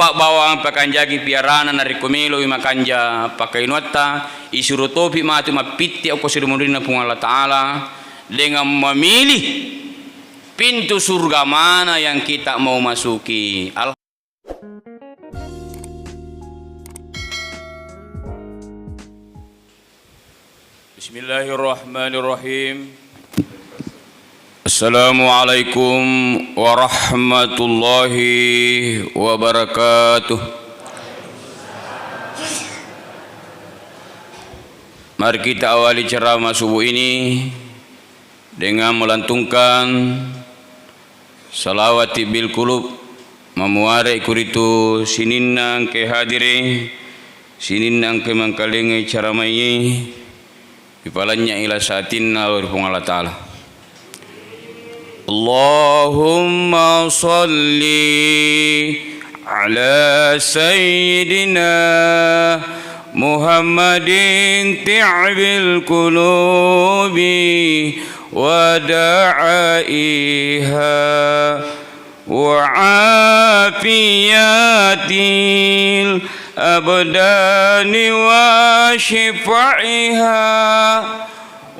bapak bawang pakanjagi piarana nari komelo imakanja pakainuatta isuru topi matu mapitti aku sirumurina pung Allah Ta'ala dengan memilih pintu surga mana yang kita mau masuki. Bismillahirrahmanirrahim. Assalamualaikum warahmatullahi wabarakatuh. Mari kita awali ceramah subuh ini dengan melantunkan salawat bil qulub memuare kuritu sininang ke hadire sininang ke mangkalengai ceramai dipalanya ila saatinna wa Allah Ta'ala. Allahumma salli ala sayyidina Muhammadin ti'bil qulubi wa da'iha wa afiyatil abdani wa shifaiha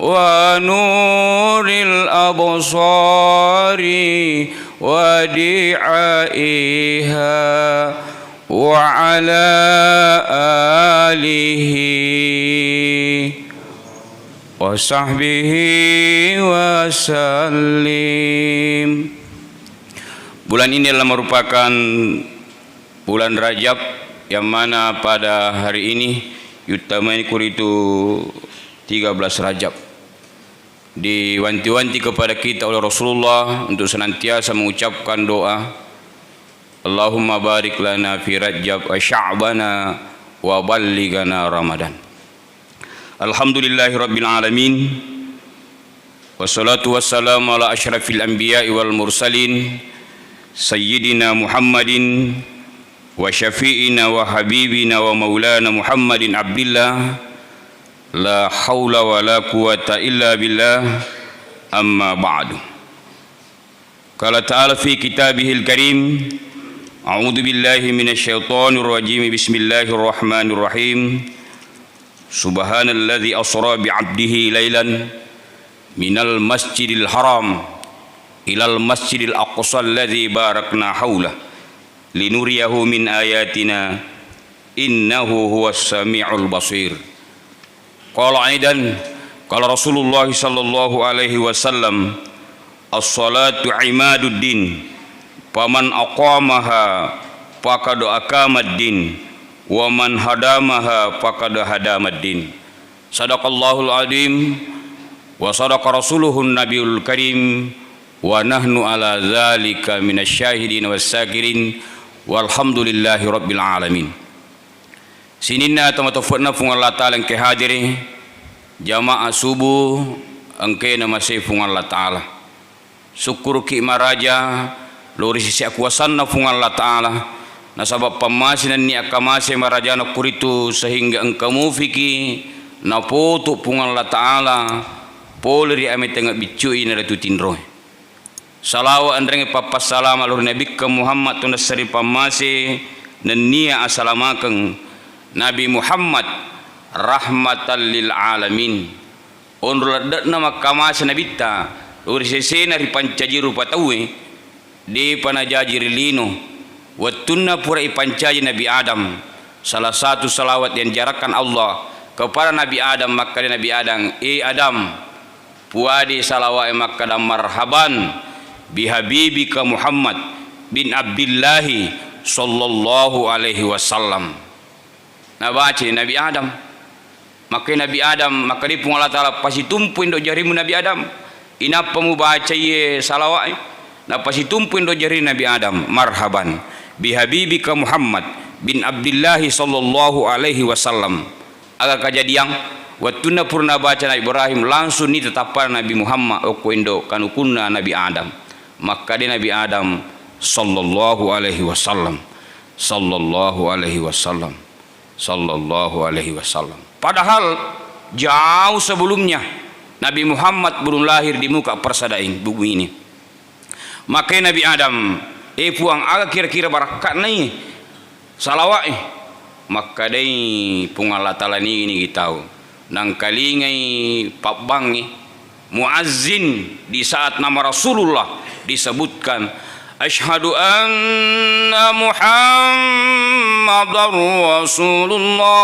wa nuril absari wa di'aiha wa ala alihi wa sahbihi wa sallim. Bulan ini adalah merupakan bulan Rajab yang mana pada hari ini yutamani kuritu 13 Rajab diwanti-wanti kepada kita oleh Rasulullah untuk senantiasa mengucapkan doa Allahumma barik lana fi Rajab wa sya'bana wa ballighana Ramadan. Alhamdulillahi rabbil alamin wassalatu wassalamu ala asyrafil anbiya'i wal mursalin sayyidina Muhammadin wa syafi'ina wa habibina wa maulana Muhammadin abdillah la haula wa la quwata illa billah amma ba'du. Qala ta'ala fi kitabihil karim a'udzu billahi minasyaitonir rajim bismillahirrahmanirrahim subhanalladzi asra bi'abdihi lailan minal masjidil haram ilal masjidil aqsa alladzi barakna haulah linuriyahu min ayatina innahu huwas sami'ul basir. Qala aidan qala Rasulullah sallallahu alaihi wasallam as-salatu imaduddin faman aqamaha faqad aqamaddin wa man hadamaha faqad hadamaddin. Sadaqallahul azim wa sadaqa rasuluhun nabiyul karim wa nahnu ala dzalika minasyahidin wassakirin walhamdulillahi rabbil alamin. Sininna tamatofna fung Allah Ta'ala ke hadiri jamaah subuh engke nama se fung Allah Ta'ala syukur ki maraja lori sisi akuasanna fung Allah Ta'ala nasabab pamasinan ni akamase marajana kuritu sehingga engkamu fiki na potu fung Allah Ta'ala poleri ame tengah bicui na tutinro salawa andrenge papas salam alur nabi ka Muhammad tunasari pamase nan nia asalamakeng Nabi Muhammad rahmatan lil alamin onrul nama kamasa nabita urisesena ri pancajiru patawe di panajajir lino wattunna pura ipancaji Nabi Adam. Salah satu salawat yang jarakan Allah kepada Nabi Adam maka Nabi Adam Adam puadi salawat maka marhaban bihabibika Muhammad bin Abdillahi sallallahu alaihi wasallam. Nah baca Nabi Adam maka Nabi Adam maka di pung Allah Ta'ala pasti tumpuin do jarimu Nabi Adam inapa mu baca ye salawat na pasti tumpuin do jari Nabi Adam marhaban bihabibika Muhammad bin Abdillahi sallallahu alaihi wasallam. Agak kejadian waktu na purna baca Nabi Ibrahim langsung ni tetapan Nabi Muhammad okuindo kanukunna Nabi Adam maka di Nabi Adam sallallahu alaihi wasallam sallallahu alaihi wasallam sallallahu alaihi wasallam. Padahal jauh sebelumnya Nabi Muhammad belum lahir di muka persadaing bumi ini. Maka Nabi Adam puang aga kira-kira barakat nih salawat maka dai pungala talani ini kita nang kalingai pabangi muazzin di saat nama Rasulullah disebutkan asyhadu anna Muhammadar Rasulullah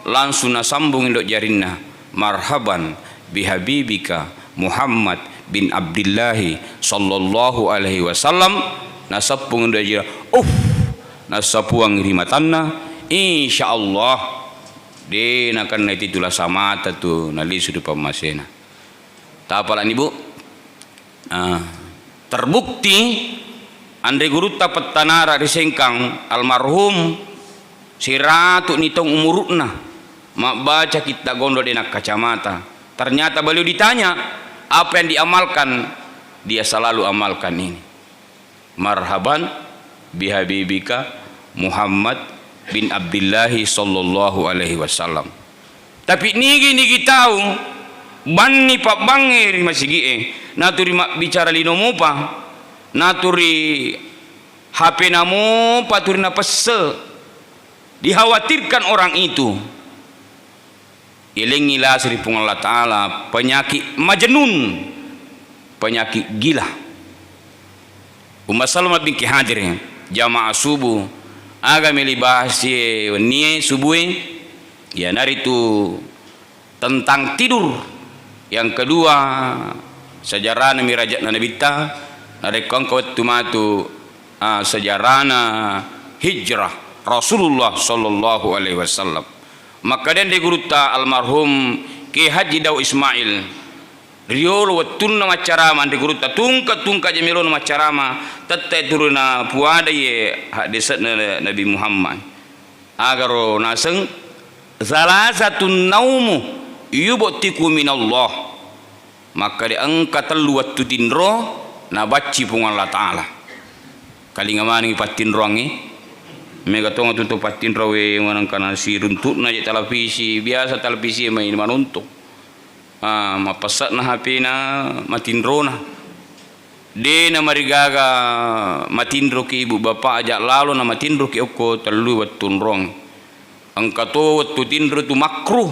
langsung nasambung indok jarinna marhaban bihabibika Muhammad bin Abdillahi sallallahu alaihi wasallam nasapung indok jarinna nasapuang rimatanna insyaallah de nakan naiti tula samata tu nali sudu pamasena ta apalan ibu terbukti andai guru tapat tanara disengkang almarhum si ratu nitong umurutna mak baca kita gondol denak kacamata ternyata beliau ditanya apa yang diamalkan dia selalu amalkan ini marhaban bihabibika Muhammad bin Abdillahi sallallahu alaihi wasallam. Tapi nigi tahu banni pak bangir masigi naturi bicara linomupa naturi HP namu paturi napese dikhawatirkan orang itu ilingilah sri Allah Ta'ala penyakit majnun penyakit gila. Umma Salamah bin Hadir jamaah subuh aga melibahas nie subuh ya nari itu tentang tidur. Yang kedua sejarah Nabi Raja Nabita narekong kawat tumatu sejarah hijrah Rasulullah sallallahu alaihi wasallam. Maka dan diguruta almarhum Ki Haji Daud Ismail riolo wattun na macarama diguruta tungka jamilon macarama tette turuna puada ye hadisat Nabi Muhammad agaro naseng salasatun naumu yubtiku minallah maka diangkat telu wattu tinro na bacci pung Allah Ta'ala kalingamani patinrongi mega tonga tutu patinro we manang kana siruntuk na televisi biasa televisi main manuntuk mapasat na HP na matindro na de na marigaga matindro ki ibu bapa ajak lalo na matindro ki oko telu wattun rong ang kato wattu tindro tu makruh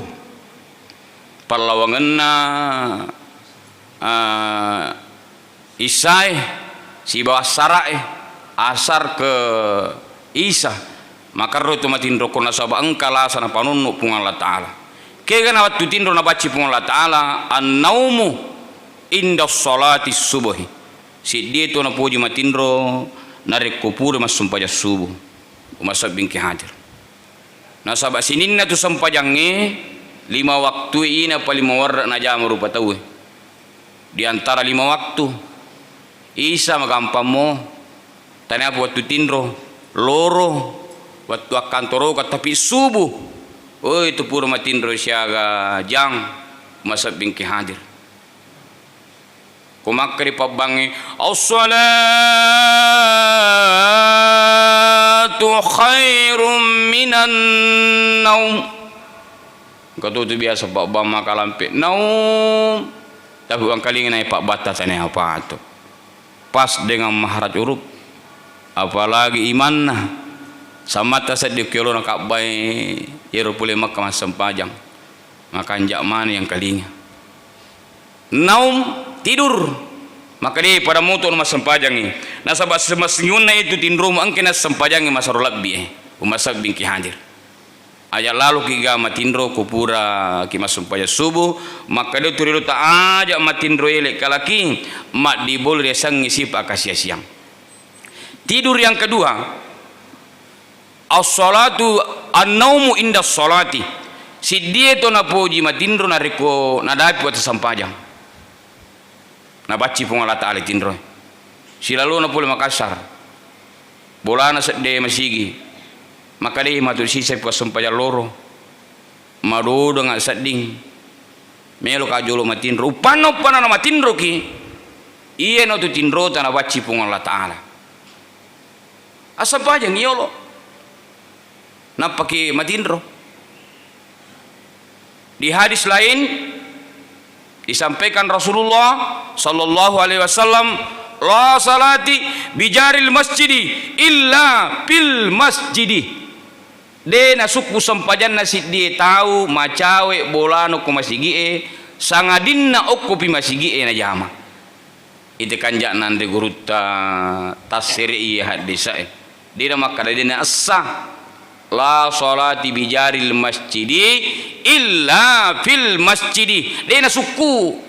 parlawangan na isai si bawah sarai asar ke isa maka ro tu matindro ko nasaba angkala sana panunnu pung Allah Ta'ala kaya na wattu tindro na baci pung Allah Ta'ala an-naumu inda sholati subuhi si dia tu na puji matindro narik kupur mas sumpah subuh umasab bingki hadir nasaba sinin na tu sampajangi 5 waktu ina pa 5 warra na jam rupa tahu di antara 5 waktu isa magampang mo tanya apa waktu tindro loro waktu akan toro tapi subuh oh itu pura matindro siaga jang masab bingki hadir kumakri pabangi as-salatu khairum minan naum kau tu biasa pak bang makalampe naum tapi uang kali ini pak batas ini apa tu pas dengan maharat uruk apalagi iman nah sama tasad di kilo nak kabai yero pule makam sempajang makan jak mana yang kalinya naum tidur maka dia pada motor mas sempajang ni nasabah semasnyun na itu tindrom angkena sempajang mas rolabbi umasak bingki hadir aja lalu kiga matindro kupura ki mas sempajang subuh maka dia turiru ta aja matindro elek kalaki mak dibol resang ngisi akasia siang tidur yang kedua as-salatu an-naumu inda sholati si dia to na puji matindro na reko na dapi wat sampajang na baci pung Allah Ta'ala tindro si lalu na pula Makassar bola na sedde masigi maka deh matu sisa puas sampajang loro madodo nga sading melo ka jolo matindro upano na matindro ki iye no tu tindro ta na baci pung Allah Ta'ala asampajang yolo napaki matindro di hadis lain disampaikan Rasulullah sallallahu alaihi wasallam la salati bijaril masjidi illa fil masjidi de na suku sampajan na siddi tahu macawe bolano ko masigie sangadinna okupi masigie na jama ite kanjak nande guruta tasiri hadisa dina makada dina assa la salati bijaril masjidi illa fil masjidi dina suku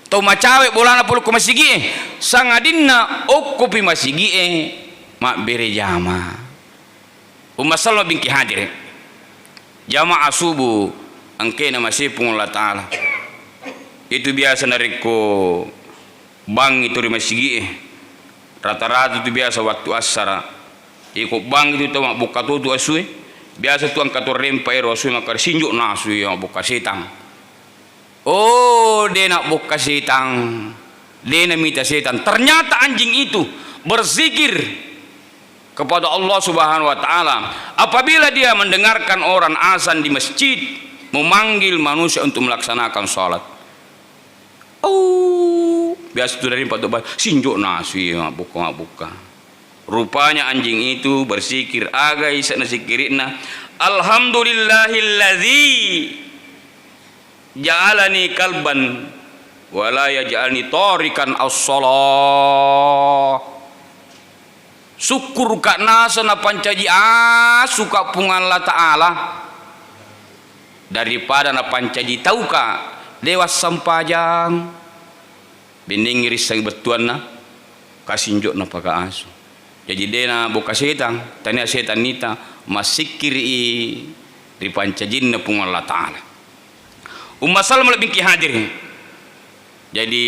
to macawe bolana pulu ko masigie sangadinna okupi masigie mak bere jama Salma binti hadir jamaah subuh angkena masih pun Allah Ta'ala itu biasa nariko bang itu di masjid rata-rata itu biasa waktu asar ikut bang itu tuh buka tutu asui biasa tuh angkat rempa ero asui maka sinjuk nasu yang buka setang oh dia nak buka setang dia nak minta setan ternyata anjing itu berzikir kepada Allah Subhanahu wa taala apabila dia mendengarkan orang azan di masjid memanggil manusia untuk melaksanakan salat. Oh, biasa itu dari empat doa sinjuk nasi buka. Rupanya anjing itu berzikir agai sana zikirina alhamdulillahilladzi ja'alani kalban wala yaj'alni tarikan as-shalah. Syukur kak nasa na pancaji suka pungan Allah Ta'ala daripada na pancaji tahu kak dewas sampajang binding iris sang betuan na kasinjuk na paka asu jadi dena buka setan tanya setan nita masikiri di pancajin na pungan Allah Ta'ala Salma lebih hadir jadi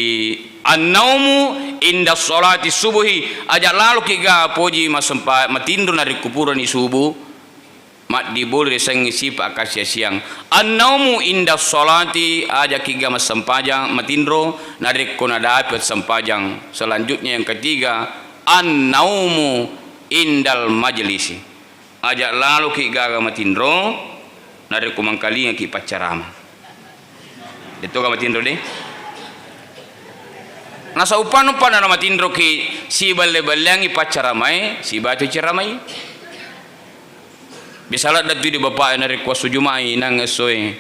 an-naumu inda sholati subuhi ajak lalu kiga poji masempa matindu dari kuburan di subuh mat dibulri sengisi pak kasih siang an-naumu inda sholati ajak kiga masempajang matindro dari konada dapat sempajang selanjutnya yang ketiga an-naumu indal majlisi ajak lalu kiga matindro dari kumangkali yang ki pacarama itu ka matindro deh nasa upan-upan na matindro ki si balle-ballangi pacaramai si batu ceramai bisalat datu di bapak na request sujumai nang esoy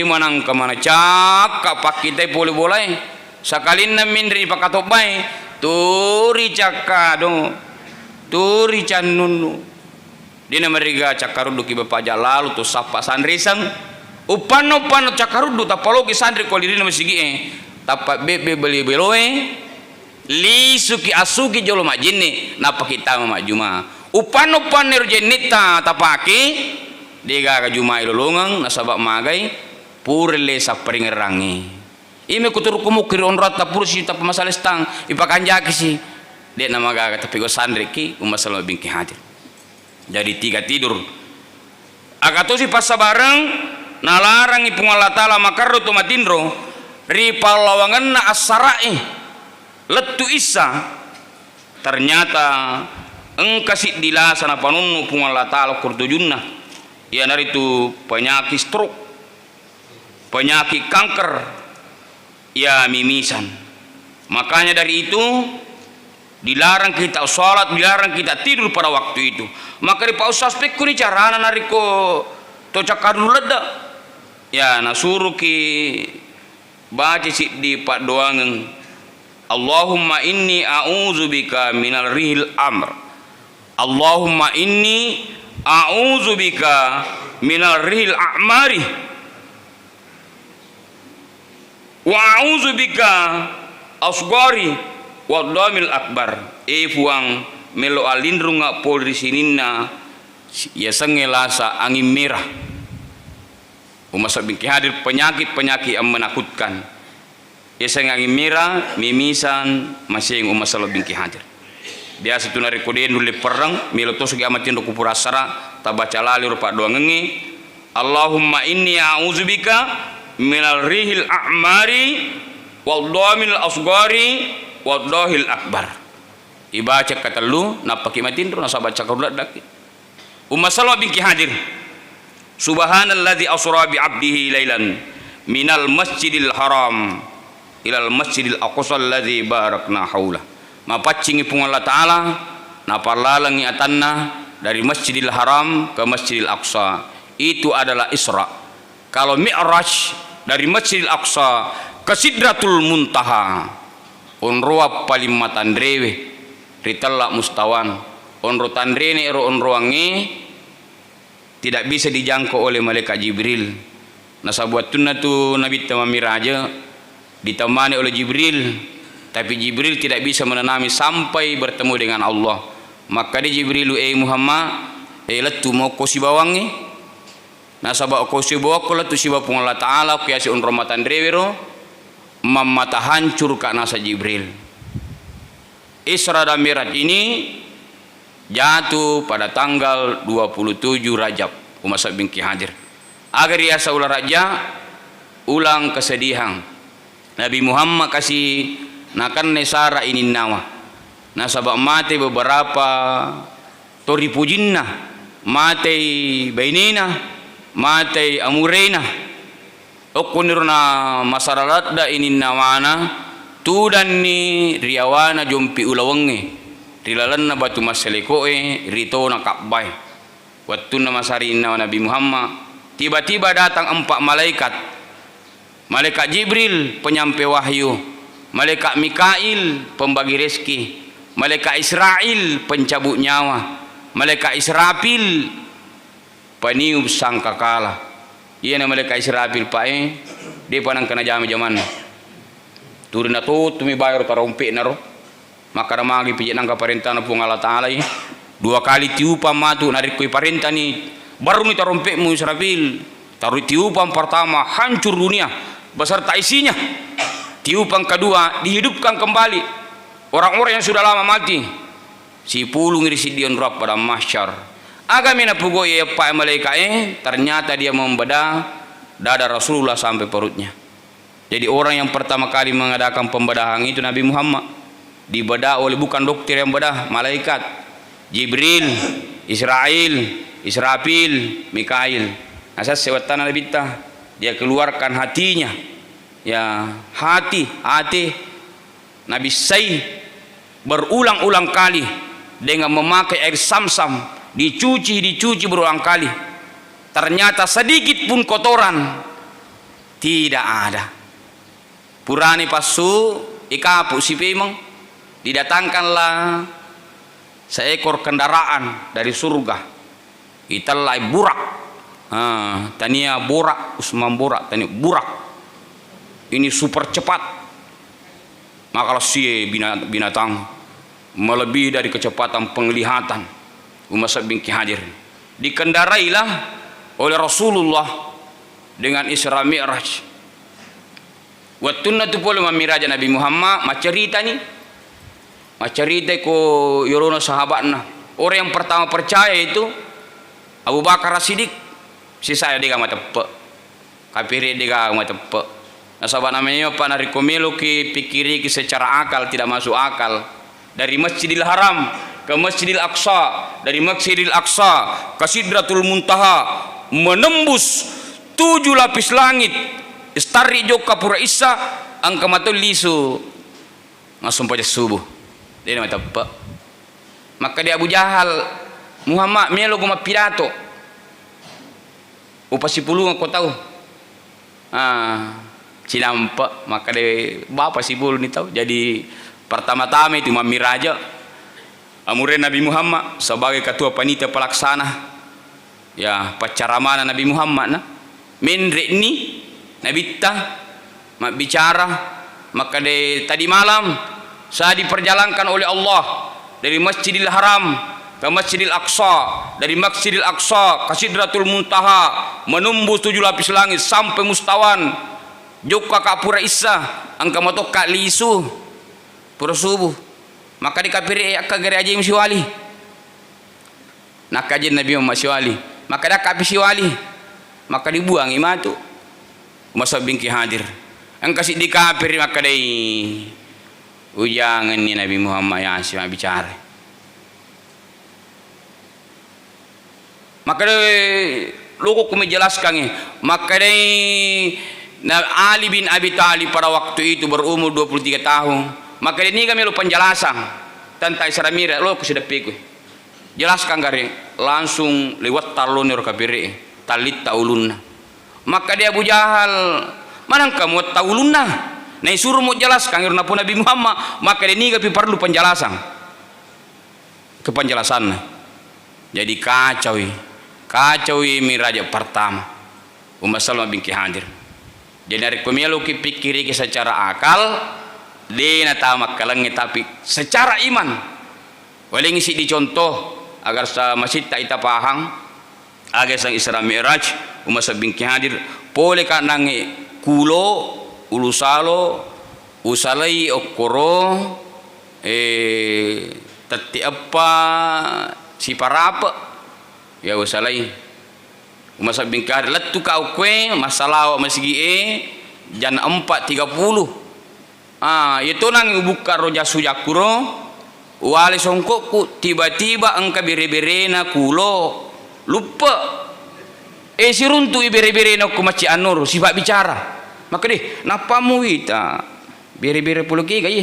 manang ka mana cak pakitai pole bolai sakalin na mindri pakatobay turi cakado turi canunu dina mariga cakarudu ki bapak jalalu to sapa sandrisang upan-upan cakarudu tapalogi sandri kolirina masigi tapak bebe beli beloe lisuki asuki jolo majini napa kita majuma upan nerjenita tapaki diga ka juma ilolongang nasabak magai purle sa peringerangi ime kutur kumukir onrat tapursi tap masalah stang ipakanjaki si dia nama gaga tapi go sandriki Salma binti hadir jadi tiga tidur agatosi pas sabareng nalarang ipung Allah Ta'ala makarro tu matindro ripal lawangan na asarai letu isa ternyata engkasih dilasana panunu pungan Allah Ta'ala kurtujunna ya dari itu penyakit stroke penyakit kanker ya mimisan makanya dari itu dilarang kita sholat dilarang kita tidur pada waktu itu maka di paus aspek kuni carana nariko tocak dulu leda ya nasuruh ki baca si di pak doang Allahumma inni a'udzubika minal rihil amr Allahumma inni a'udzubika minal rihil a'mari wa a'udzubika asgari wa dhamil akbar fuang melo alindrunga polri sininna ya sengelasa angin merah Salma binti hadir penyakit yang menakutkan ya angin merah mimisan masih Salma binti hadir biasa tu nari kodeen dulu perang milotos gi amatin do kupura sara tabaca lali rupa doa ngengi Allahumma inni a'udzubika minal rihil a'mari wal dhamil asgari wal dahil akbar ibaca kata lu napaki matin do nasa baca kaulat daki Salma binti hadir Subhanalladzi asra bi 'abdihi lailan minal masjidil haram ilal masjidil aqsa alladzi barakna haulah. Mapacingi pung Allah Ta'ala napalalangi atanna dari Masjidil Haram ke Masjidil Aqsa. Itu adalah Isra. Kalau Mi'raj dari Masjidil Aqsa ke Sidratul Muntaha, onroa paling matandrewe ritalla mustawan, onro tandrene ero onroange tidak bisa dijangkau oleh malaikat Jibril. Nasabuattunna tu Nabi Tamamiraja ditemani oleh Jibril, tapi Jibril tidak bisa menenami sampai bertemu dengan Allah. Maka di Jibril, Muhammad, latu mau ko si bawangi, nasaba ko si bawa ko latu si bapung Allah Taala kiasi unromatan drewero, mamata hancur ka nasa Jibril. Isra dan Mi'raj ini jatuh pada tanggal 27 Rajab, Umasa bin Ki hadir. Agar ya saulah raja ulang kesedihan. Nabi Muhammad kasih nakan nesara ini nawa. Nasabak mati beberapa toripu jinnah, mati bainina, mati amurena. Okunirna masyarakat da ini nawana tudan ni riawana jompi ulawange. Rilalanna batu maselekoe rito na kakbay. Wattuna masari inna Nabi Muhammad. Tiba-tiba datang 4 malaikat. Malaikat Jibril penyampai wahyu, malaikat Mikail pembagi rezeki, malaikat Israel pencabut nyawa, malaikat Israfil peniup sangkakala. Iya na malaikat Israfil pae dia panang kena zaman turun na to tumi bayar tarompe na ro. Maka ramagi pijit nang kaparenta na pung Allah Taala 2 kali tiupan matu narik koi parenta ni baru ni tarompe mu Israfil. Taruh tiupan pertama hancur dunia beserta isinya. Tiupan kedua dihidupkan kembali orang-orang yang sudah lama mati. Si pulung risidion rap pada mahsyar. Agamina pugo ya pak malaikat ternyata dia membedah dada Rasulullah sampai perutnya. Jadi orang yang pertama kali mengadakan pembedahan itu Nabi Muhammad. Dibedah oleh bukan dokter yang bedah, malaikat Jibril, Israel, Israfil, Mikail. Asas sewatan Nabi dia keluarkan hatinya, ya hati Nabi Say berulang-ulang kali dengan memakai air Samsam, dicuci berulang kali. Ternyata sedikit pun kotoran tidak ada. Purani pasu ikapu si pemang didatangkanlah seekor kendaraan dari surga. Italai burak. Tania borak, Usman borak, tania burak. Ini super cepat. Maka si binatang melebihi dari kecepatan penglihatan. Umasa bin Ki hadir. Dikendarailah oleh Rasulullah dengan Isra Mi'raj. Wattuna tu pole mamiraja Nabi Muhammad macerita ni. Macerita ko yorono sahabatna. Orang yang pertama percaya itu Abu Bakar As-Siddiq. Si saya dia mata pe, kapiri dia mata pe. Nasabah namanya apa narikomelo ki pikiri ki secara akal tidak masuk akal. Dari Masjidil Haram ke Masjidil Aqsa, dari Masjidil Aqsa ke Sidratul Muntaha, menembus 7 lapis langit. Istari joka pura isa angka mata lisu langsung pada subuh. Dia mata pe. Maka dia Abu Jahal Muhammad melo guma pidato. Upasi puluh kau tahu, Cinampak maka de bapak si bulu ni tahu. Jadi pertama-tama itu mamiraja amuren Nabi Muhammad sebagai ketua panitia pelaksana, ya pacaramana Nabi Muhammad na menre ni Nabi mak bicara. Maka de tadi malam saya diperjalankan oleh Allah dari Masjidil Haram ke Masjidil Aqsa, dari Masjidil Aqsa ke Sidratul Muntaha, menembus 7 lapis langit sampai mustawan. Joka ka pura isa angka moto ka lisu pura subuh. Maka dikapiri akka gari aja msiwali. Nak kajian Nabi Muhammad siwali. Maka dak kapi siwali. Maka dibuang imatu. Masa bin Ki hadir. Angka si dikapiri maka dai ujangan ni Nabi Muhammad yang asyik bicara. Maka lugu kami jelaskan maka Ali bin Abi Thalib pada waktu itu berumur 23 tahun. Maka ini kami lu penjelasan tentang Isra Mi'raj lo sudah pikir jelaskan gari langsung lewat talon ro kabiri talit taulunna. Maka dia Abu Jahal mana kamu taulunna nah suruh mau jelaskan karena pun Nabi Muhammad, maka dia ni tapi perlu penjelasan ke penjelasannya. Jadi kacau Mi'raj pertama Ummu Salamah binti Hadir. Jadi dari pemilu pikir secara akal dia tamak kalangnya, tapi secara iman boleh ngisi dicontoh agar masih tak kita paham agar sang Isra Mi'raj Ummu Salamah binti Hadir boleh kan nangi kulo ulusalo usalai okoro tati apa si parapa ya usalai Ummu Salamah binti Hadir letu kau kue masalah masih jam 4.30 itu nang buka roja sujakuro wali songkokku tiba-tiba engka bere-berena kulo lupa si runtu bere-berena ku maci anur sibak bicara maka deh napamu ita bere-bere puluh gaya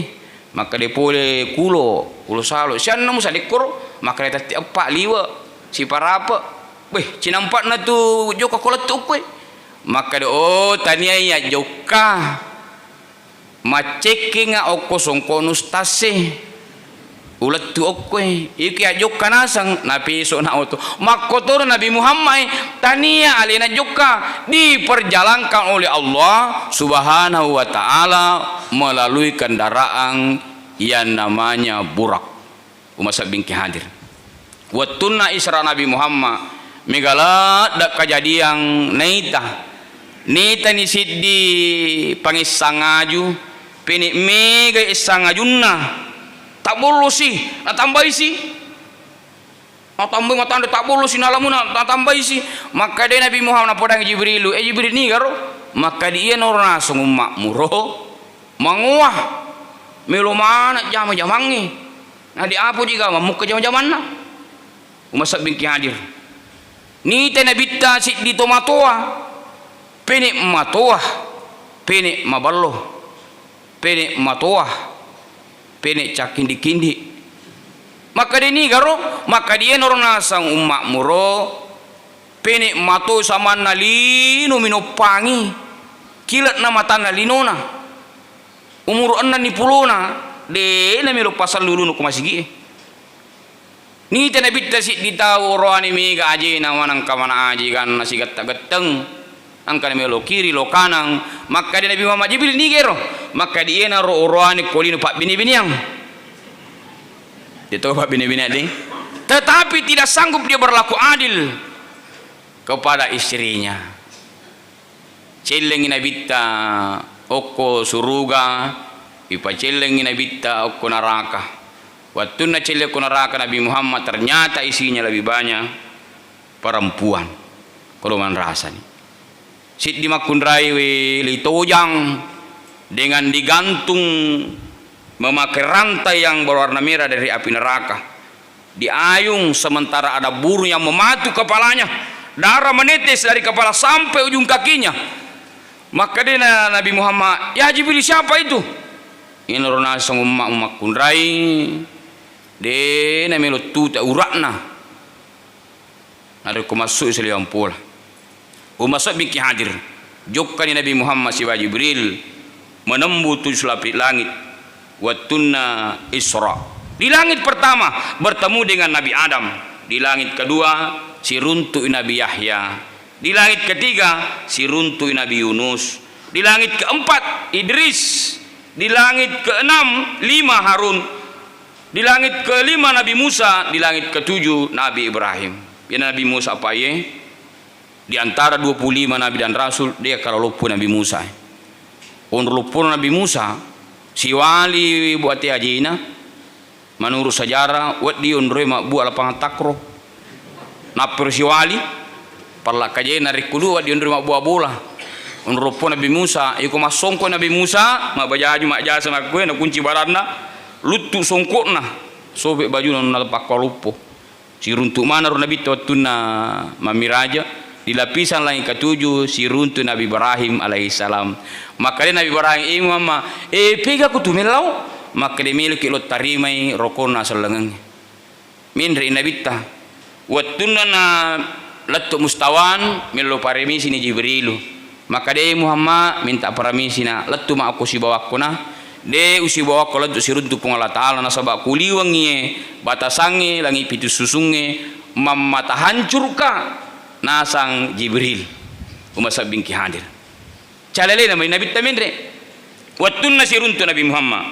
maka deh pole kulo salo sian namu sadekor maka dia tati apa liwa si parapa weh cinampak na tu joka koletuk we maka deh tania ya joka maceki nga oko songkonus tase ulat tu okwe iki ajok kanasang napiso na auto makotor Nabi Muhammad tania alina joka diperjalankan oleh Allah Subhanahu wa taala melalui kendaraan yang namanya burak. Ummu Salamah binti Hadir wattunna Isra Nabi Muhammad megalat dak kejadian nita ni siddi pangisangaju pinik mega isangajunna tak boleh sih nak tambahi sih tambah tak boleh sih nalamun nak tambahi sih maka dia Nabi Muhammad podang Jibril Jibril ni karo maka dia norna sung makmuro manguah melu mana jama-jamangi nah di apa juga mamuk ke jama-jaman na Ummu Salamah binti Hadir ni teh Nabi ta si di tomatoa pinik matoah pinik maballo pinik matoah pinik cakindi-kindi maka dia ni garo maka dia norna sang ummak muro pinik mato sama nalino minopangi kilat na mata nalinona umur 60 de na milo pasal lulu nu kumasigi ni tena bitta si ditaw roani mi ga aji na wanang kamana aji kan nasi gatta-gatteng angkan melo kiri lo kanang maka dia Nabi Muhammad Jibril ni gero maka dia na roani kolino pak bini-biniang itu pak bini-biniang ding tetapi tidak sanggup dia berlaku adil kepada istrinya celeng nabitta okko suruga ipa celeng nabitta okko neraka waktu na celeng okko neraka Nabi Muhammad ternyata isinya lebih banyak perempuan kalau man rasa nih sit di makundrai litojang dengan digantung memakai rantai yang berwarna merah dari api neraka diayung sementara ada burung yang mematu kepalanya darah menetes dari kepala sampai ujung kakinya maka dia Nabi Muhammad ya Jibril siapa itu ini rona sang umak kundrai de na melotu ta urakna ada ko masuk seliam pula Ummu Salamah binti Hadir jokkan Nabi Muhammad si Jibril menembus 7 lapis langit wattunna Isra di langit pertama bertemu dengan Nabi Adam di langit kedua si runtuh Nabi Yahya di langit ketiga si runtuh Nabi Yunus di langit keempat Idris di langit keenam 5 Harun di langit kelima Nabi Musa di langit ketujuh Nabi Ibrahim ya Nabi Musa apa ye di antara 25 Nabi dan Rasul dia kalau lupa Nabi Musa lupa Nabi Musa si wali buat ajina menurut sejarah wat dia mak buat lapangan takro napur si wali parla kajena rikudu wat dia mak buat bola lupa Nabi Musa iku masongko Nabi Musa mak bajaju mak jasa mak kue nak kunci baranna lutu songkokna sobek baju nan lepak lupo si runtuk mana Nabi totuna mamiraja di lapisan langit ketujuh si runtuh Nabi Ibrahim alaihissalam maka dia Nabi Ibrahim mama pega ku tumelau maka dia miliki lo tarimai rokona selengang mindri nabitta wattuna na lattu mustawan milo parimisi ni Jibrilu maka dia Muhammad minta parimisi na lattu ma aku si bawakku na de usi bawakku lattu siruntu pung Allah Ta'ala na sabak kuliwangi batasangi langi pitu susungi mamata hancurka nasang Jibril umasab bingki hadir calele na may nabitta mindre wattun na siruntu Nabi Muhammad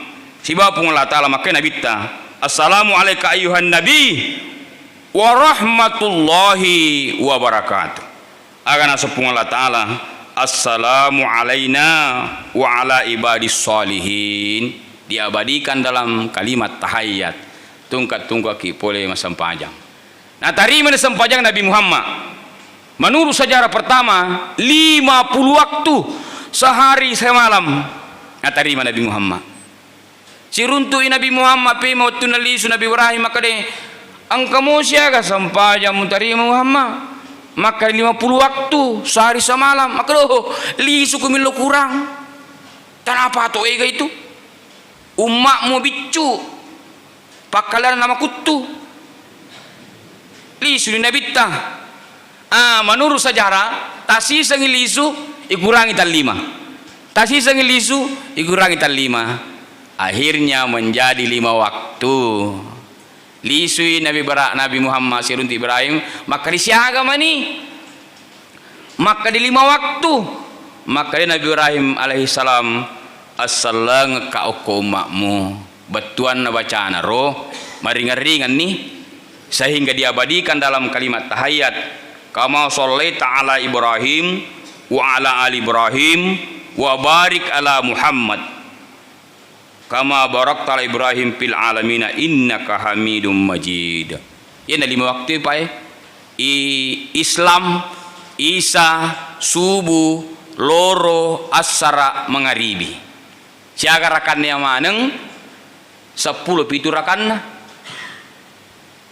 siba pung Allah Ta'ala maka nabitta assalamu alayka ayuhan nabi wa rahmatullahi wa barakatuh agana sapung Allah Ta'ala assalamu alayna wa ala ibadis salihin diabadikan dalam kalimat tahiyat tungkat-tungkat boleh masampajang nah tarima sampajang Nabi Muhammad menurut sejarah pertama 50 waktu sehari semalam terima Nabi Muhammad siruntui Nabi Muhammad pe mau tunalisu Nabi Ibrahim maka de angkamu siaga sampajang terima Muhammad maka 50 waktu sehari semalam maka loh lisu kumilo kurang dan apa to ega itu umakmu bicu pakalan nama kutu lisu ni nabitta menurut sejarah tasi sengilisu ikurangi tal 5 tasi sengilisu ikurangi tal 5 akhirnya menjadi 5 waktu lisui Nabi Muhammad sirunti Ibrahim maka disiaga mani maka di 5 waktu maka di Nabi Ibrahim alaihissalam assalang ka umakmu betuan na bacaan roh maringan-ringan nih sehingga diabadikan dalam kalimat tahiyat kama shallaita ala Ibrahim wa ala ali Ibrahim wa barik ala Muhammad kama barakta ala Ibrahim fil alamina innaka hamidum majid. Ya 5 waktu Pak Islam Isa subuh loro asara mangaribi siaga rakannya maneng 10 pitu rakanna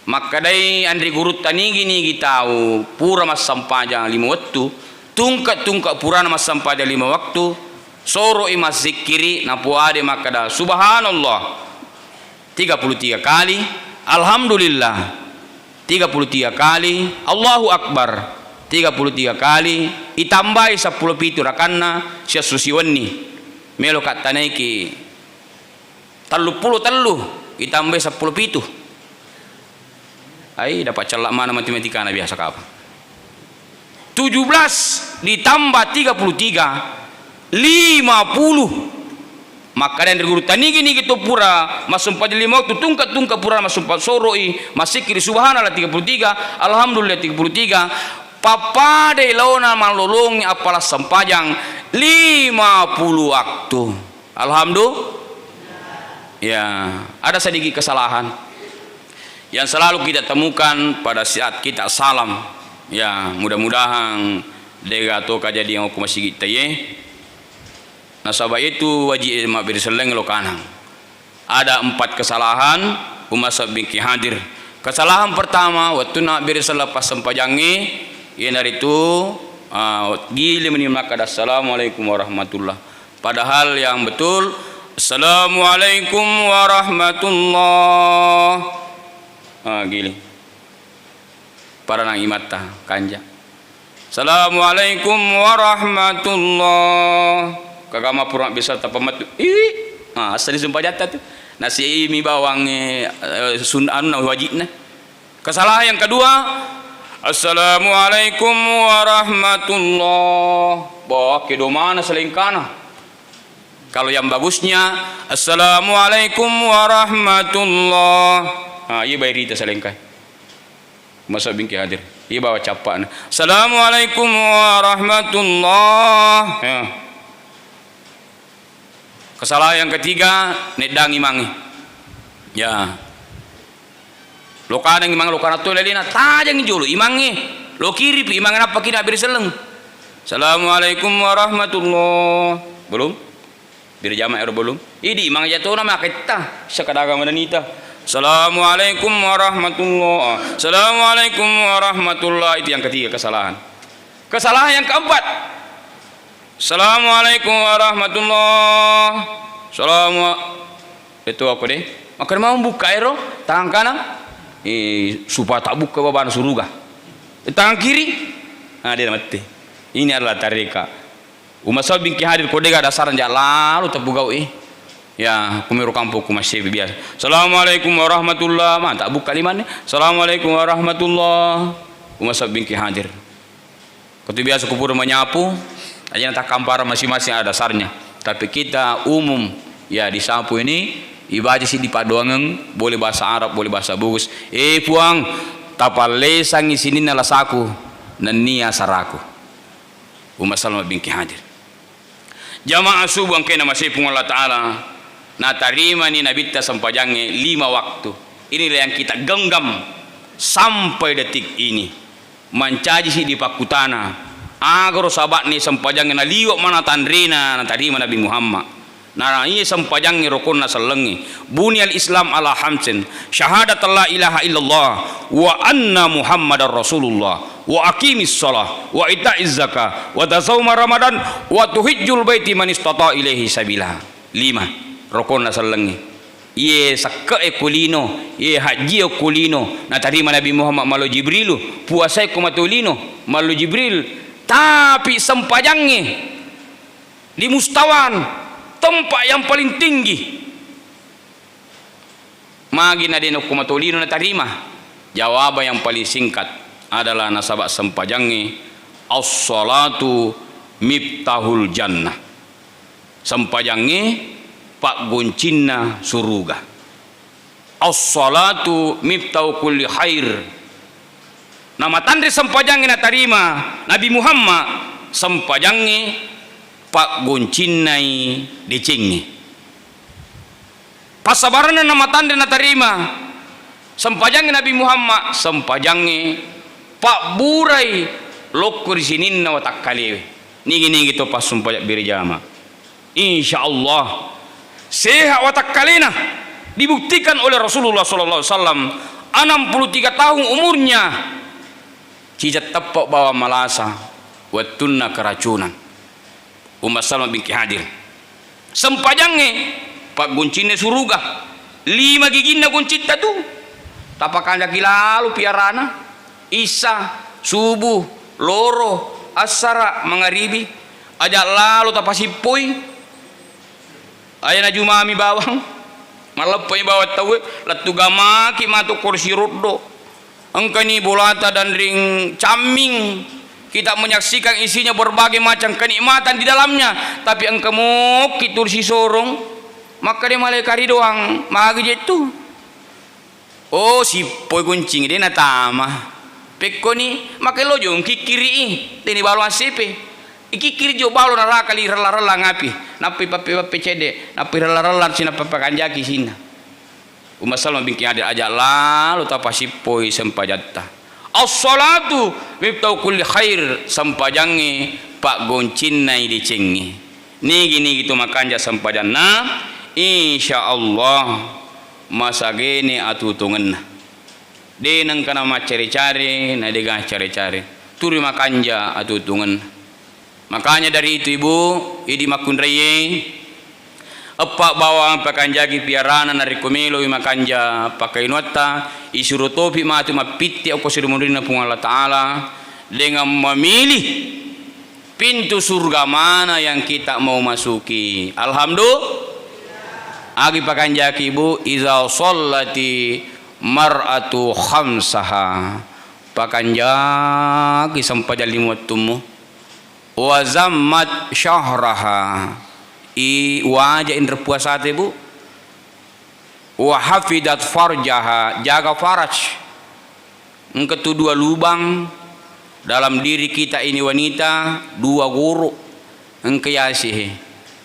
maka dai andri gurut tani gini tahu pura mas sampajang 5 waktu tungkat pura mas sampajang 5 waktu soro imas zikiri napu ade maka da subhanallah 33 kali alhamdulillah 33 kali Allahu Akbar 33 kali itambai 10 pitu rakanna sia susiwani melo katane ki 30 itambai 10 pitu ai dapat celak mana matematika na biasa ka apa 17 ditambah 33 50 maka dan guru tani gini gitu pura masumpa 5 waktu tungkat pura masumpa soroi masikir subhanallah 33 alhamdulillah 33 papa de launa malolong apalah sampajang 50 waktu alhamdulillah ya ada sedikit kesalahan yang selalu kita temukan pada saat kita salam ya mudah-mudahan dega to kajadian aku masih kita ye nasabah itu wajib mak berseleng lo kanang ada 4 kesalahan umasab bingki hadir kesalahan pertama waktu nak berselepas sempajangi yang dari itu gili menimak ada assalamualaikum warahmatullah padahal yang betul assalamualaikum warahmatullah gili para nang imata kanja assalamualaikum warahmatullah kagama pura bisa tapamat asal disumpah jatah tu nasi mi bawang sunan wajibna kesalahan yang kedua assalamualaikum warahmatullah bawa ke domana selingkana kalau yang bagusnya assalamualaikum warahmatullah iya bayar kita selengkai masa bingki hadir iya bawa capak assalamualaikum warahmatullah ya. Kesalahan yang ketiga nedang imangi ya lo kadang imang lo kana to lelina tajang julu imangi lo kiri pi imang apa kina berseleng assalamualaikum warahmatullah belum bir jamaah belum idi imang jatuh nama kita sakadaga mananita assalamualaikum warahmatullah assalamualaikum warahmatullah itu yang ketiga kesalahan yang keempat assalamualaikum warahmatullah Itu aku deh. Maka mau buka ero tangan kanan, supaya tak buka baban surga. Tangan kiri, dia mati. Ini adalah tarika. Umat sahabat bingki hadir kodega dasaran jak lalu terbuka ya kumiru kampung ku masih biasa. Assalamualaikum warahmatullah. Tak buka di mana? Assalamualaikum warahmatullah. Umat sahabat bingki hadir. Ketu biasa kupur menyapu, aja tak kampar masing-masing ada dasarnya. Tapi kita umum ya disapu ini ibadah sih di paduangan, boleh bahasa Arab, boleh bahasa Bugis. Puang tapale sangi sini nalasaku dan nia saraku. Umat sahabat bingki hadir. Jamaah subuh ang kena masih pun Allah Ta'ala na tarima ni Nabi ta sampajangnya 5 waktu. Inilah yang kita genggam sampai detik ini. Mencaji si di pakutana agar sahabat ni sampajangnya na liwak mana tandrina na tarima Nabi Muhammad. Nah ini sampajangnya rukun na salengi. Bunyal Islam ala hamsin. Syahadat la ilaha illallah wa anna Muhammadar Rasulullah. Wa aqimis shalah wa ita'iz zakah wa tasawma ramadan wa tuhijjul baiti man istata ilaihi sabila. 5 rukun nasallangi ye sakka kulino ye haji kulino na tarima Nabi Muhammad malu Jibrilu puasa ko matulino malu Jibril tapi sempajangnya di mustawan tempat yang paling tinggi magi na dino ko matulino na tarima jawaban yang paling singkat adalah nasabak sempajangnya as-salatu miftahul jannah. Sempajangnya pak guncinna suruga. As-salatu miftahu kulli khair. Nama tandri sempajangnya na tarima Nabi Muhammad sempajangnya pak guncinnai dicingni. Pasabarana nama tandri na tarima sempajangnya Nabi Muhammad sempajangnya pak burai lokur sinin na watak kaliwe nigi to pas sumpah birjama insyaallah sehat watak kalina dibuktikan oleh Rasulullah sallallahu alaihi wasallam 63 tahun umurnya cijat tepok bawa malasa watunna keracunan Umar Salman bin hadir sempajangnya pak guncine suruga 5 giginna guncita tu tapakan lagi lalu piarana Isa, subuh, loro, asara, mangaribi, ajak lalu tapasipoy, ayana jumami bawang, malapoy bawat tawe, latu gamaki matu kursi rodo, engkani bolata dan ring caming, kita menyaksikan isinya berbagai macam kenikmatan di dalamnya, tapi engkamu kitur si sorong, maka dia malai kari doang, magi itu, oh si poy kuncing dia natama. Pekko ni makai lo jong kikiri tini balu asipe ikikiri jo balu nara kali rela ngapi napi papi cede napi rela sina papakan jaki sina Umar Salman bin Hadir ajak lalu tapasipoi sempajatta as-salatu miftahu kulli khair sampajangi pak goncinnai dicengi nigi gitu makanja sampajanna insyaallah masa gene atutungenna denang kana macari-cari na dega cari-cari turi makanja atutungan makanya dari itu ibu idi makunraye apa bawa pakanjagi piarana na rekomelo makanja pakai nota isuru topi matu mapitti aku sudah mundina pun Allah Ta'ala dengan memilih pintu surga mana yang kita mau masuki alhamdulillah agi pakanjaki ibu iza sallati mar'atu khamsaha pakanjaki sampai jalimutumu wa zammat syahraha wajah indra puasa ibu wa hafidat farjaha jaga faraj engketu 2 lubang dalam diri kita ini wanita 2 guru engkeyasih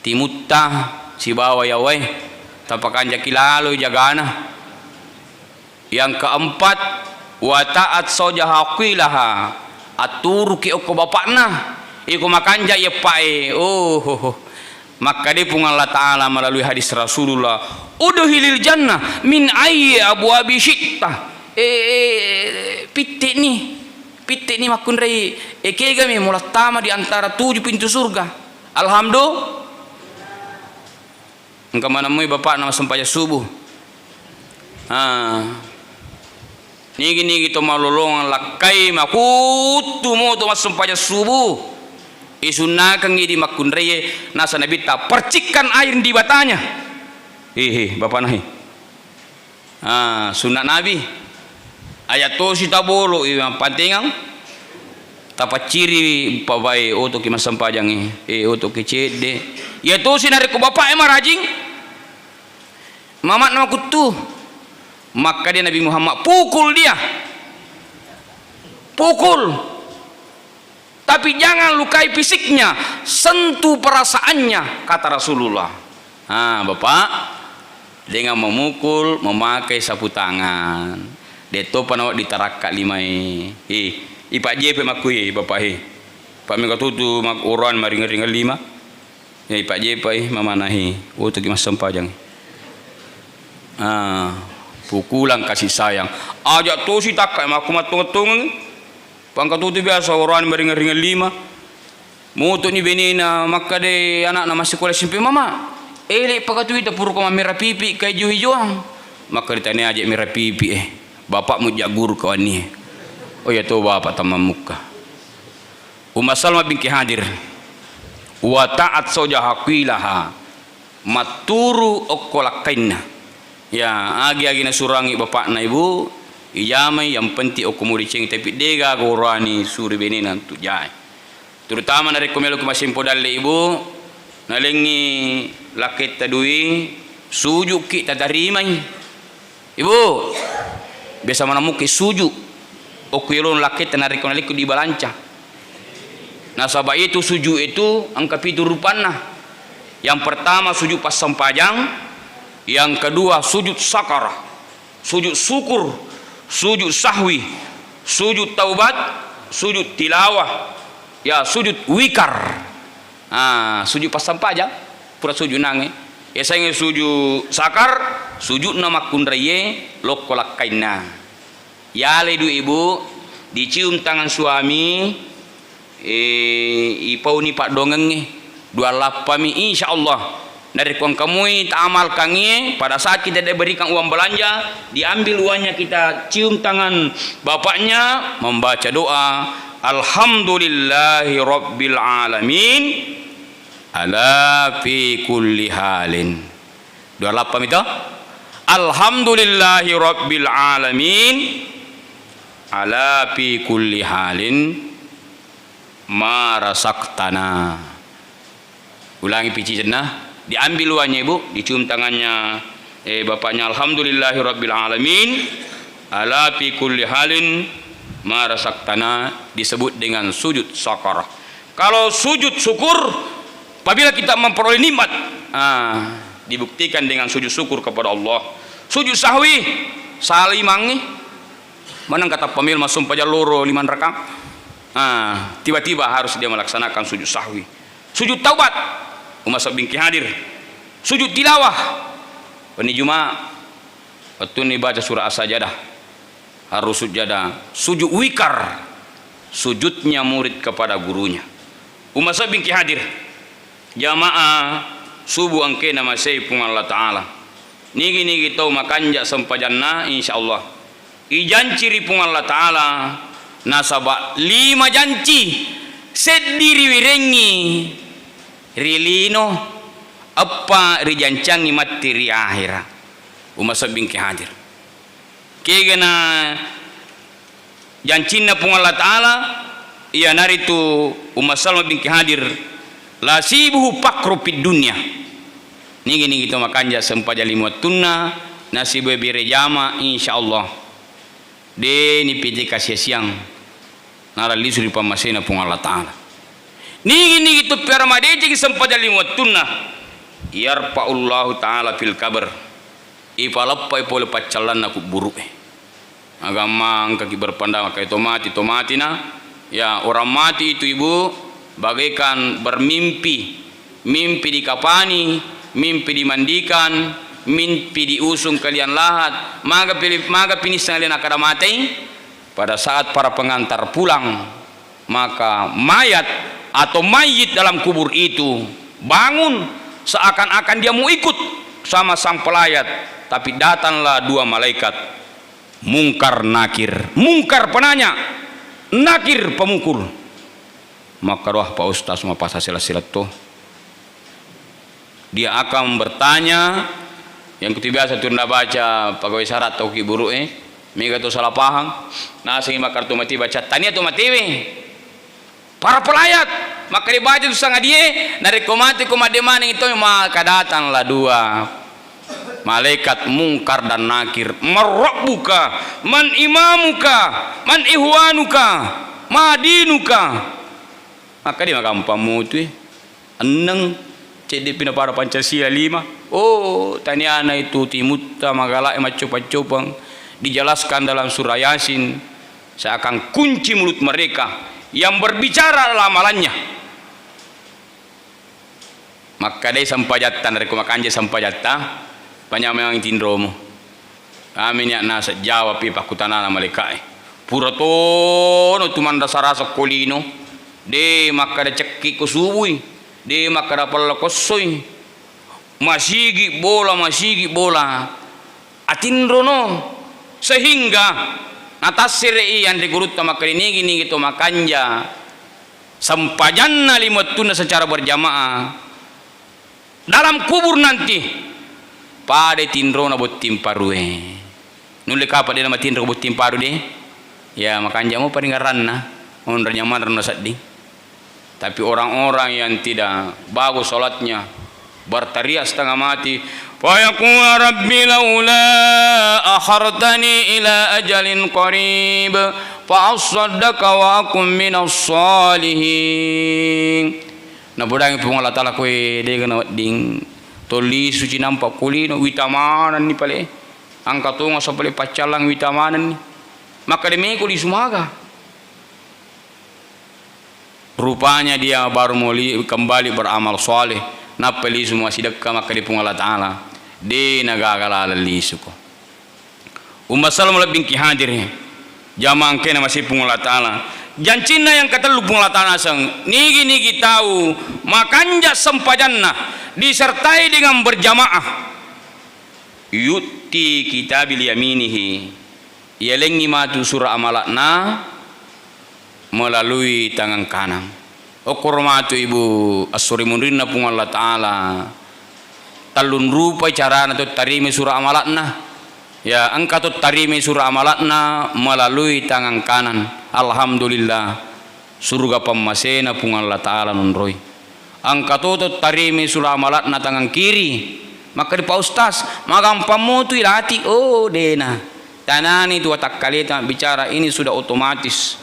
timutta si bawa ya weh tapakanjaki lalu jagana. Yang keempat wa ta'at sojaha qilaha atur ki oko bapakna iku makanja ya pae maka dia pun Allah Ta'ala melalui hadis Rasulullah udhilil jannah min ayyi abwabi syi'ta pitik ni makun rai kega mi mulatama di antara 7 pintu surga alhamdulillah engkau menemui bapak nama sempaya subuh. Nigi to malolongan lakai makutu mo to sempaya subuh. Isunakang di makunreye nasa nabi ta percikan air di batanya. Bapak nahi. Sunat nabi. Ayat to si tabolo yang pantingang tapat ciri pabai untuk ki masampajang untuk ki cede. Ya to si nari ko bapak marajing. Mamat nama kutu. Maka dia Nabi Muhammad pukul dia. Pukul. Tapi jangan lukai fisiknya, sentuh perasaannya, kata Rasulullah. Bapak dengan memukul memakai sapu tangan. Deto panawak ditarakak limai. Ipak je pe makui bapak Pak mega tutu mak uran maringa-ringa lima. Ya ipak je pe mamanahi. Tu ki masampajang. Pukulan kasih sayang. Ajak tu si tak kayak aku matung-tung. Pangkat tu biasa orang maringa-ringa lima. Mutu ni benina maka de anak nama sekolah SMP mama. Elek pakai tu kita puru koma merah pipi kayak hijau-hijauan. Maka ditanya ajak merah pipi bapak mu jak guru kawan ni. Oh ya tu bapak tamam muka. Umma Salma binti Hadir. Wa ta'at sojahaqilaha. Maturu okkolakainna. Ya agi-agi na surangi bapak na ibu ijamai yang penting aku mau diceng tapi dega gorani suri benina tu jai terutama na rekomelo kumasimpo dalle ibu nalengi laket tadui sujuk ki tadarimai ibu biasa mana muke sujuk aku yelon laket na rekomelo di balanca nasaba itu sujuk itu angka pitu rupana yang pertama sujuk pas sampajang. Yang kedua sujud sakarah, sujud syukur, sujud sahwi, sujud taubat, sujud tilawah, ya sujud wikar. Sujud pasang pajak, pura sujud nange. Ya saya sujud sakar, sujud nama kundraye lokolak kaina. Ya ledu ibu dicium tangan suami, ipau ni pak dongeng nih, dua lapami insyaallah. Dari kuang kamu tak amal kangi pada saat kita diberikan uang belanja diambil uangnya kita cium tangan bapaknya membaca doa alhamdulillahi rabbil alamin ala fi kulli halin dua lapam itu alhamdulillahi rabbil alamin ala fi kulli halin ma rasaktana. Ulangi pici jenah. Diambil uangnya ibu, dicium tangannya bapaknya alhamdulillahi rabbil alamin ala fi kulli halin ma rasaktana disebut dengan sujud sakarah. Kalau sujud syukur apabila kita memperoleh nikmat dibuktikan dengan sujud syukur kepada Allah. Sujud sahwi salimangi mana kata pemil masum pajar loro 5 rakang tiba-tiba harus dia melaksanakan sujud sahwi. Sujud taubat Umma Binti Hadir. Sujud tilawah. Ini Jumat waktu ini baca surah As-Sajdah harus sujadah. Sujud wikar. Sujudnya murid kepada gurunya. Umma Binti Hadir. Jamaah subuh angke nama saypung Allah Ta'ala. Nigi tau makanja sampajanna insyaallah. Ijanci ripung Allah Ta'ala. Nasaba 5 janci. Sediri wirengi. Rilino apa rijancangi materi akhirah Umma Binti Hadir kegana jancinna pung Allah Ta'ala iya naritu Umma Salma Binti Hadir lasibuhu pakrupid dunia nigi to makanja sempaja limuatunna nasibu birejama insyaallah de ni pije kasih siang naralisu di pamasena pung Allah Ta'ala nigi tu permadeji sempaja limuatunna yarfa'ullahu ta'ala fil kabar ipalappai pole pacalan aku buruk agama kaki berpandang kayak tomati na ya orang mati itu ibu bagaikan bermimpi mimpi dikapani mimpi dimandikan mimpi diusung kalian lahat maga pinis kalian akan mati pada saat para pengantar pulang maka mayat atau mayit dalam kubur itu bangun seakan-akan dia mau ikut sama sang pelayat, tapi datanglah dua malaikat, Mungkar Nakir. Mungkar penanya, Nakir pemukul. Maka roh Pak Ustaz sama pasal silat-silat tuh, dia akan bertanya yang biasa tu ndak baca pegawai syarat tau ki buruk mega tu salah paham nah sehingga kartu mati baca tania tu mati para pelayat maka dibaca tu sangat dia dari komati komade mana itu maka datanglah dua malaikat Mungkar dan Nakir. Marabbuka, man imamuka, man ihwanuka, madinuka. Maka dia makan pamutu eneng cedek pina para Pancasila 5. Oh taniana itu timutta magala macopa-copang dijelaskan dalam surah Yasin, seakan kunci mulut mereka yang berbicara adalah amalannya. Maka dia sampajatan dari kumakanja sampajata banyak memang tindromo amin ya nasa jawab pi pakutanana malaikai pura tono tuman rasa kolino de maka da cekki ko subui de maka da palla kossoi masigi bola atindrono sehingga atas sirei yang digurutta maka ini gitu makanja sampajanna limatuna secara berjamaah dalam kubur nanti pada tindro na bot timparue nule kapa de nama tindro bot timparu de ya makanya mo paringaran na onranya man na saddi. Tapi orang-orang yang tidak bagus salatnya berteriak setengah mati fa yaqulu rabbi laula akhartani ila ajalin qarib fa asaddaqa wa akum minas salihin. Na bodang pung Allah taala koe de kana ding toli suci nampak kulino witamanan ni pale angka tunga sa pale pacalang witamanan ni maka demi ko di sumaga rupanya dia baru mulai kembali beramal soleh napeli semua sidakka maka di pung Allah taala de nagagala lisuko umma salam lebih ki hadir jamang kena masih pung Allah taala jancina yang kata lu pung Allah taala sang nigi tahu makanja sempajanna disertai dengan berjamaah yutti kitabil yaminihi yalengi matu surah amalatna melalui tangan kanan okurmatu ibu asuri munrinna pung Allah taala talun rupa carana tu tarimi surah amalatna ya angka tu tarimi surah amalatna melalui tangan kanan. Alhamdulillah surga pemasena pung Allah taala nunroi angka tu tarimi surah amalatna tangan kiri maka di Pak Ustaz magang pamutu ilati oh dena tanani tu watak kalita bicara ini sudah otomatis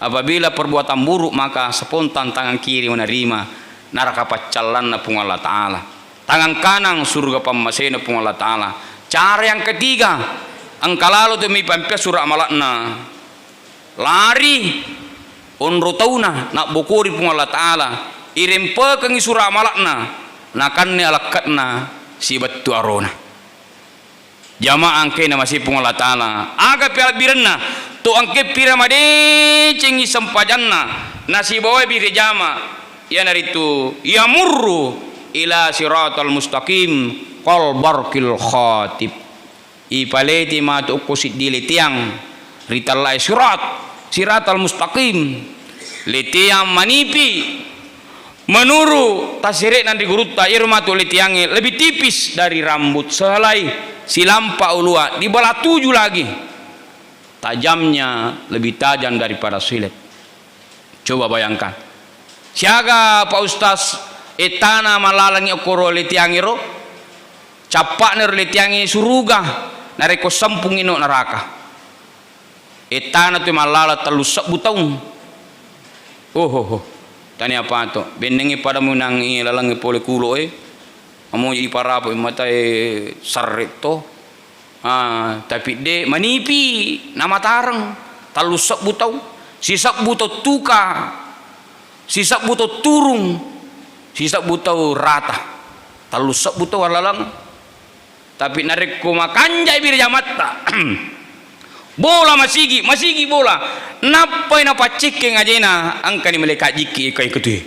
apabila perbuatan buruk maka spontan tangan kiri menerima neraka pacalanna pung Allah taala tangan kanan surga pemasena pung Allah taala. Cara yang ketiga angka lalu tu mi pampia surah amalatna lari onrutauna nak bokori pung Allah taala irempe kengi surah malakna nakanni alakatna si batu arona jamaah angke na masih pung Allah taala aga piala birenna to angke piramade cengi sempajanna nasi bawa bire jama ya naritu yamurru ila siratal mustaqim qal barkil khatib ipaleti matu kusit dilitiang ritalai siratal mustaqim litiang manipi menuru tasirek nanti gurutta irmatu litiangi lebih tipis dari rambut selai silampa ulua di bala 7 lagi tajamnya lebih tajam daripada silet. Coba bayangkan siaga Pak Ustaz etana malalangi okoro litiangi ro capak ner litiangi suruga nareko sampung ino neraka etana tu malala telu sebutong tani apa to benengi pada munangi lalangi pole kulo amo iparapo mata sarreto tapi de manipi nama tareng telu sebutong sisak buto tuka sisak buto turung sisak buto rata telu sebutong lalang tapi nareko makanjai bir jamatta bola masigi bola napai napa cike ngajena angkani meleka jiki kai ketu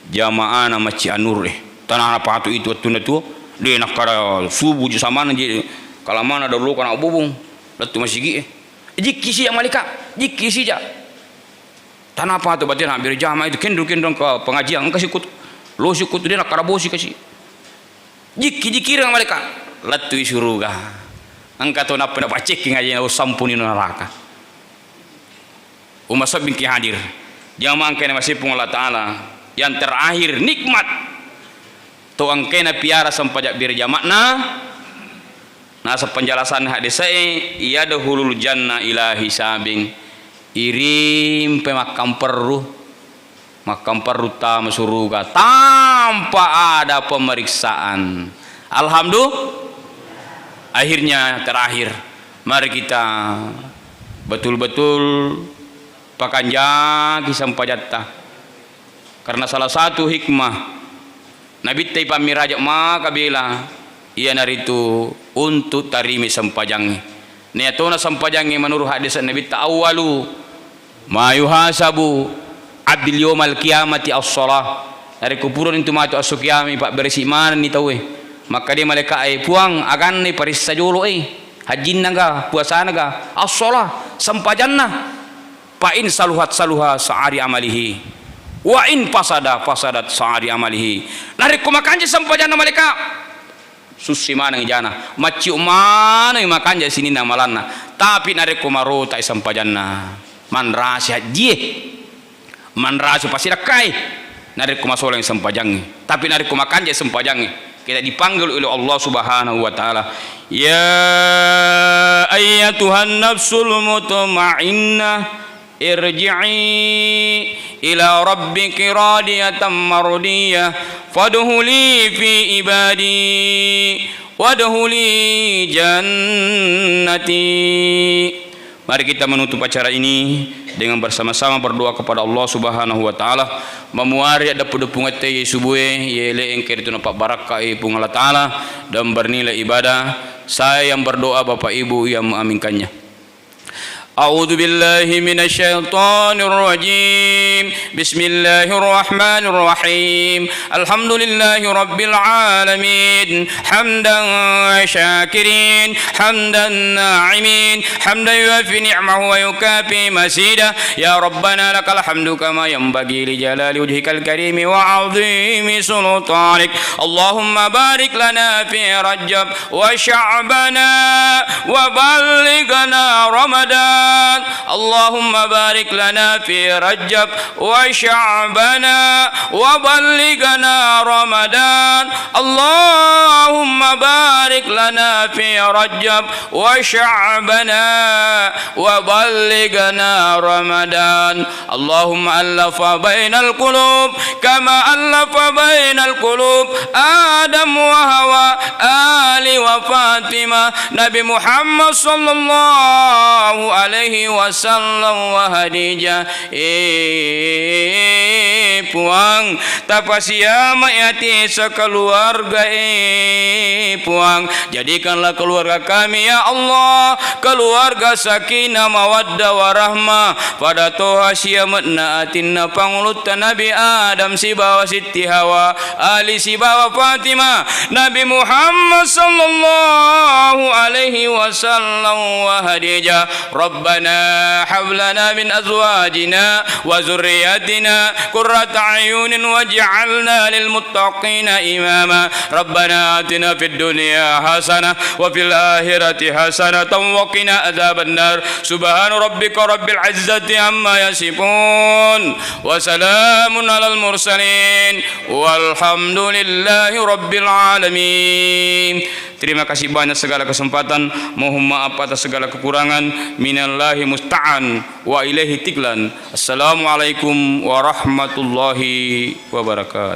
jamaah na maci anur tanah apa tu itu tuna tu dia nak kada subuh je sama nanti kalau mana dulu kana bubung letu masih gi jiki si malika jiki si ja tanah apa tu berarti nak biar jamaah itu kendung ke pengajian kasih kut lo sikut dia nak kada bosi kasih jiki rang malika letu surga angkat tu nak pacek ngaji sampuni neraka umat sabingki hadir jamaah angkena masih pun Allah Ta'ala yang terakhir nikmat tu angkena piara sampajak bir jamakna nasa penjelasan hadis saya ia dahulul jannah ilahi sabing irim pe makam perru tam surga tanpa ada pemeriksaan. Alhamdulillah akhirnya terakhir mari kita betul-betul pakanjaki sampajatta karena salah satu hikmah Nabi tai pamirajak maka bila ia naritu untuk tarimi sampajangi niatuna sampajangi menurut hadis Nabi ta'awwalu ma yuhasabu abdil yawmal qiyamati as-shalah dari kuburan itu mati asuk kiami pak berisi mana ni tahu maka dia malaikat puang akan ni parissa jolo hajin naga puasa naga as-shalah sampajanna fa in saluhat saluha sa'ari amalihi wa in fasadat sa'ari amalihi nari kumakanje sampajanna malaikat susi mana jana maciu mana makanja sini namalanna tapi nari kumaro tak sampajanna man rahasia die man rahasia pasti rakai nari kumasol yang sampajangi tapi nari kumakanja sampajangi kita dipanggil oleh Allah Subhanahu wa taala ya ayyatuhan nafsul mutmainnah irji'i ila rabbiki radiyatan mardiyah fadkhuli fi ibadi wadkhuli jannati. Mari kita menutup acara ini dengan bersama-sama berdoa kepada Allah Subhanahu wa taala memuari ada pudu pungat subuhe yele engker itu nampak barakah pung Allah taala dan bernilai ibadah. Saya yang berdoa Bapak Ibu yang mengaminkannya. أعوذ بالله من الشيطان الرجيم بسم الله الرحمن الرحيم الحمد لله رب العالمين حمدا شاكرين حمدا ناعمين حمدا يوفي نعمه ويكافي مزيدا يا ربنا لك الحمد كما ينبغي لجلال وجهك الكريم وعظيم سلطانك اللهم بارك لنا في رجب وشعبنا وبلغنا رمضان اللهم بارك لنا في رجب وشعبنا وبلغنا رمضان اللهم بارك لنا في رجب وشعبنا وبلغنا رمضان اللهم ألف بين القلوب كما ألف بين القلوب آدم وهوى آل وفاطمة نبي محمد صلى الله alaihi wasallam wa Hadijah puang tapasia mayati sekeluarga puang jadikanlah keluarga kami ya Allah keluarga sakinah mawaddah warahmah pada toha sia menatina pangulutan Nabi Adam si bawa Siti Hawa ali si bawa Fatimah Nabi Muhammad sallallahu alaihi wasallam wa Hadijah ربنا هب لنا من أزواجنا وذرياتنا قرة أعين واجعلنا للمتقين إماما ربنا آتنا في الدنيا حسنة وفي الآخرة حسنة وقنا عذاب النار سبحان ربك رب العزة عما يصفون وسلام على المرسلين والحمد لله رب العالمين. Terima kasih banyak segala kesempatan. Mohon maaf atas segala kekurangan. Minallahi musta'an wa ilaihi tiklan. Assalamualaikum warahmatullahi wabarakatuh.